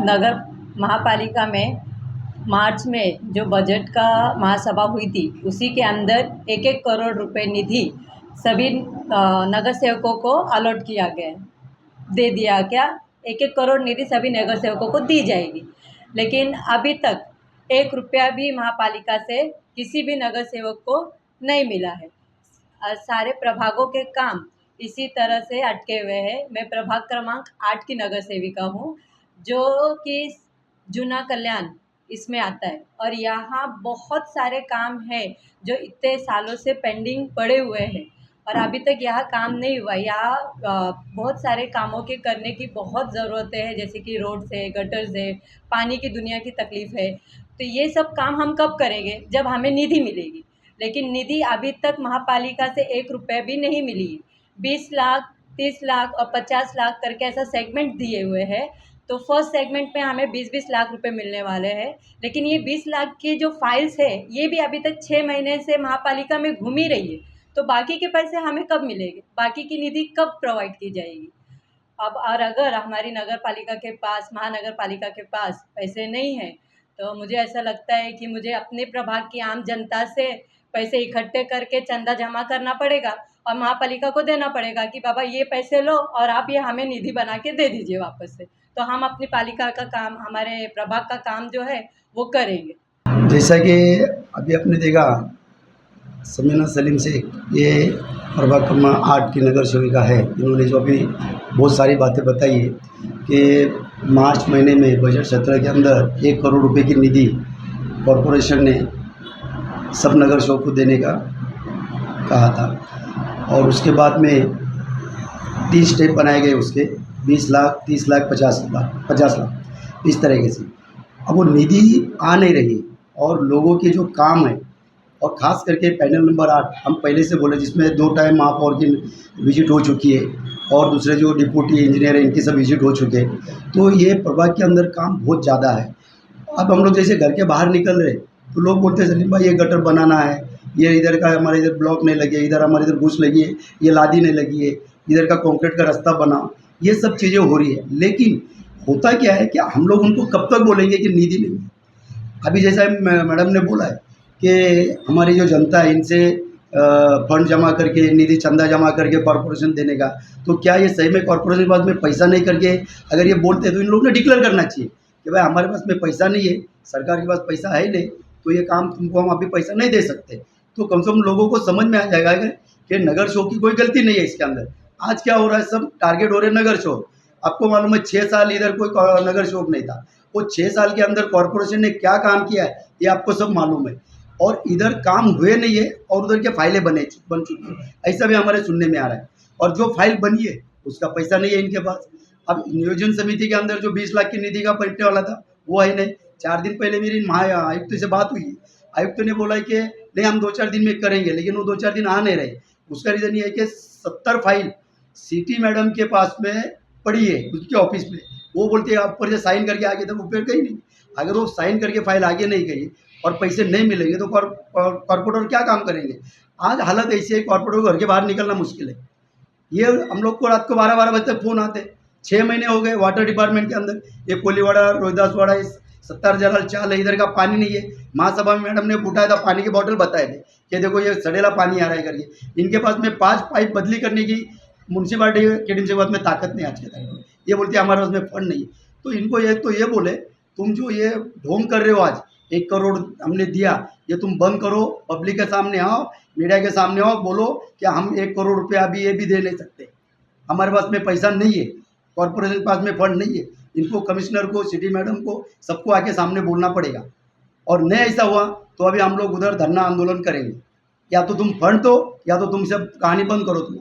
नगर महापालिका में मार्च में जो बजट का महासभा हुई थी, उसी के अंदर 1-1 करोड़ रुपए निधि सभी नगर सेवकों को अलॉट किया गया है, दे दिया क्या 1-1 करोड़ निधि सभी नगर सेवकों को दी जाएगी। लेकिन अभी तक 1 रुपया भी महापालिका से किसी भी नगर सेवक को नहीं मिला है। सारे प्रभागों के काम इसी तरह से अटके हुए हैं। मैं प्रभाग क्रमांक 8 की नगर सेविका हूँ, जो कि जूना कल्याण इसमें आता है, और यहाँ बहुत सारे काम हैं जो इतने सालों से पेंडिंग पड़े हुए हैं और अभी तक यहाँ काम नहीं हुआ। यहाँ बहुत सारे कामों के करने की बहुत ज़रूरतें हैं, जैसे कि रोड्स है, गटर्स है, पानी की दुनिया की तकलीफ़ है। तो ये सब काम हम कब करेंगे? जब हमें निधि मिलेगी। लेकिन निधि अभी तक महापालिका से 1 रुपये भी नहीं मिली। 20 लाख, 30 लाख और 50 लाख करके ऐसा सेगमेंट दिए हुए हैं। तो फर्स्ट सेगमेंट में हमें 20-20 लाख रुपए मिलने वाले हैं, लेकिन ये 20 लाख की जो फाइल्स है ये भी अभी तक 6 महीने से महापालिका में घूम ही रही है। तो बाकी के पैसे हमें कब मिलेंगे? बाकी की निधि कब प्रोवाइड की जाएगी? अब और अगर हमारी नगर पालिका के पास, महानगर पालिका के पास पैसे नहीं हैं, तो मुझे ऐसा लगता है कि मुझे अपने प्रभाग की आम जनता से पैसे इकट्ठे करके चंदा जमा करना पड़ेगा और महापालिका को देना पड़ेगा कि बाबा ये पैसे लो और आप ये हमें निधि बना के दे दीजिए वापस से। तो हम अपनी पालिका का काम, हमारे प्रभाग का काम जो है वो करेंगे। जैसा कि अभी आपने देखा, समीना सलीम शेख ये प्रभाग क्रमांक 8 की नगर सेविका है। इन्होंने जो अभी बहुत सारी बातें बताई है कि मार्च महीने में बजट सत्र के अंदर 1 करोड़ रुपए की निधि कॉरपोरेशन ने सब नगर सेवक को देने का कहा था, और उसके बाद में 3 स्टेप बनाए गए उसके 20 लाख, 30 लाख, 50 लाख इस तरीके से। अब वो निधि आ नहीं रही और लोगों के जो काम है, और ख़ास करके पैनल नंबर 8 हम पहले से बोले, जिसमें 2 टाइम महापौर की विजिट हो चुकी है और दूसरे जो डिप्टी इंजीनियर हैं इनकी सब विजिट हो चुके हैं। तो ये प्रभाग के अंदर काम बहुत ज़्यादा है। अब हम लोग जैसे घर के बाहर निकल रहे तो लोग बोलते हैं सलीम भाई ये गटर बनाना है, ये इधर का हमारे इधर ब्लॉक नहीं लगी है, इधर हमारे इधर घुस लगी है, ये लादी नहीं लगी है, इधर का कंक्रीट का रास्ता बनाओ। ये सब चीज़ें हो रही है, लेकिन होता क्या है कि हम लोग उनको कब तक बोलेंगे कि निधि नहीं है। अभी जैसा मैडम ने बोला है कि हमारी जो जनता है इनसे फंड जमा करके, निधि चंदा जमा करके कॉरपोरेशन देने का, तो क्या ये सही में कॉरपोरेशन के पास में पैसा नहीं करके अगर ये बोलते हैं तो इन लोगों ने डिक्लेयर करना चाहिए कि भाई हमारे पास में पैसा नहीं है, सरकार के पास पैसा है नहीं, तो ये काम तुमको हम अभी पैसा नहीं दे सकते। तो कम से कम लोगों को समझ में आ जाएगा कि नगर सेवक की कोई गलती नहीं है इसके अंदर। आज क्या हो रहा है, सब टारगेट हो रहे हैं नगर सेवक। आपको मालूम है 6 साल इधर कोई नगर सेवक नहीं था, वो 6 साल के अंदर कॉरपोरेशन ने क्या काम किया है ये आपको सब मालूम है, और इधर काम हुए नहीं है और उधर के फाइलें बन चुकी है, ऐसा भी हमारे सुनने में आ रहा है। और जो फाइल बनी है उसका पैसा नहीं है इनके पास। अब नियोजन समिति के अंदर जो 20 लाख की निधि का पलटने वाला था वो है नहीं। 4 दिन पहले मेरी आयुक्त से बात हुई, आयुक्त ने बोला कि नहीं हम 2-4 दिन में करेंगे, लेकिन वो 2-4 दिन आ नहीं रहे। उसका रीज़न ये है कि 70 फाइल सिटी मैडम के पास में पड़ी है उसके ऑफिस में। वो बोलते हैं आप पर साइन करके आगे तक वो कहीं नहीं। अगर वो साइन करके फाइल आगे नहीं गई और पैसे नहीं मिलेंगे तो कॉर्पोरेटर क्या काम करेंगे। आज हालत ऐसी है, कॉर्पोरेटर को घर के बाहर निकलना मुश्किल है। ये हम लोग को रात को 12-12 बजे तक फ़ोन आते। 6 महीने हो गए वाटर डिपार्टमेंट के अंदर, ये कोलीवाड़ा, रोहिदासवाड़ा, सत्तार जलाल चाल है, इधर का पानी नहीं है। महासभा में मैडम ने उठाया था, पानी की बोतल बताए थे कि देखो ये सड़ेला पानी आ रहा है करके। इनके पास में 5 पाइप बदली करने की म्यूनसिपालिटी के टीम से बाद में ताकत नहीं आज के टाइम में। ये बोलते हैं हमारे पास में फंड नहीं है। तो इनको ये बोले तुम जो ये ढोंग कर रहे हो, आज 1 करोड़ हमने दिया, ये तुम बंद करो, पब्लिक के सामने आओ, मीडिया के सामने आओ, बोलो कि हम 1 करोड़ रुपया अभी ये भी दे नहीं सकते, हमारे पास में पैसा नहीं है, कॉर्पोरेशन के पास में फंड नहीं है। इनको, कमिश्नर को, सिटी मैडम को, सबको आके सामने बोलना पड़ेगा। और नहीं ऐसा हुआ तो अभी हम लोग उधर धरना आंदोलन करेंगे। या तो तुम फंड दो या तो तुम सब कहानी बंद करो। तुम